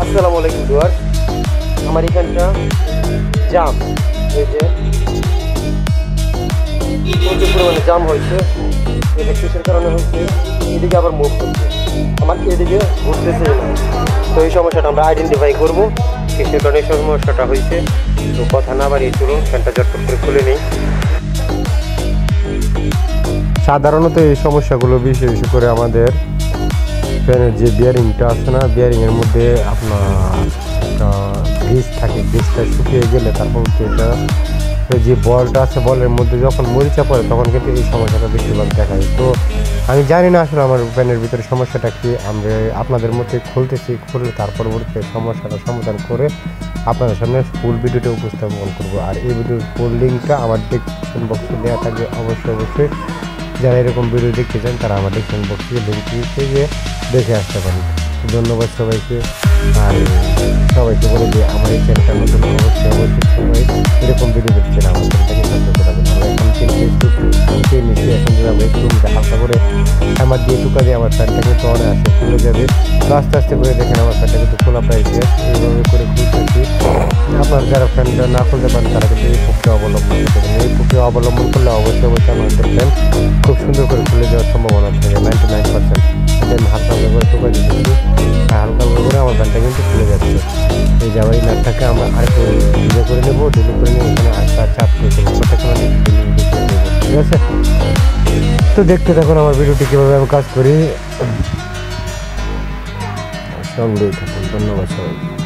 আসসালামু আলাইকুম ভিউয়ার্স, আমার এখানটা জাম, এই যে প্রচুর পরিমাণে জাম হয়েছে। এটা কিসের কারণে হচ্ছে? এদিকে আবার মুভ হচ্ছে, আমার এদিকে ঘুরতেছে না। তো এই সমস্যাটা আমরা আইডেন্টিফাই করবো কিসের কারণে সমস্যাটা হয়েছে। তো কথা না বাড়িয়ে চলুন ফ্যানটা চটপট করে খুলে নেই। সাধারণত এই সমস্যাগুলো বিশেষ করে আমাদের ফ্যানের যে বিয়ারিংটা আছে না, বিয়ারিংয়ের মধ্যে আপনার একটা গ্রিস থাকে, গ্রিসটা শুকিয়ে গেলে তারপর এটা যে বলটা আছে, বলের মধ্যে যখন মরিচা পড়ে তখন কিন্তু এই সমস্যাটা বেশিরভাগ দেখায়। তো আমি জানি না আসলে আমার ফ্যানের ভিতরে সমস্যাটা কি, আমরা আপনাদের মধ্যে খুলতেছি, খুলে তার পরবর্তীতে সমস্যাটা সমাধান করে আপনাদের সামনে ফুল ভিডিওটা উপস্থাপন করব। আর এই ভিডিওর ফুল লিঙ্কটা আমার ডেসক্রিপশন বক্সে দেওয়া থাকবে। অবশ্যই যারা এরকম ভিডিও দেখতে চান তারা আমার ডেসক্রিপশন বক্সে লিঙ্ক গিয়ে দেখে আসতে পারেন। ধন্যবাদ সবাইকে। আর সবাইকে বলে যে আমার এই চ্যানেলটা নতুন, অবশ্যই সবাই এরকম ভিডিও দেখছেন আমার চ্যানেলটাকে সাবস্ক্রাইব করাবেন। আমরা এখন কিন্তু নিচে এখন যাবো একটু হালকা করে আমার দিয়ে টুকা দিয়ে আমার ফ্যানটা কিন্তু অনায়াসে খুলে যাবে। তো আস্তে আস্তে করে দেখেন আমার ফ্যানটা কিন্তু খোলা প্রায় শেষ। এইভাবে করে খুলতেছি। আপনার যারা ফ্যানটা না খুলতে পারেন তারা কিন্তু এই প্রক্রিয়া অবলম্বন করতে পারেন। এই প্রক্রিয়া অবলম্বন করলে অবশ্যই আমাদের ফ্যান খুব সুন্দর করে খুলে যাওয়ার সম্ভাবনা থাকে 99%। আমি হালকা করে টুকা দিতেছি, হালকা করে আমার ফ্যানটা কিন্তু খুলে যাচ্ছে। এই যাওয়ার এই নাটটাকে আমরা আরেকটু ডিলে করে নেবো, ডিলে করে নিয়ে এখানে আস্তে চাপ করে দেবো, ঠিক আছে? তো দেখতে থাকুন আমার ভিডিওটি কীভাবে আমি কাজ করি। সঙ্গেই থাকুন। ধন্যবাদ সবাই।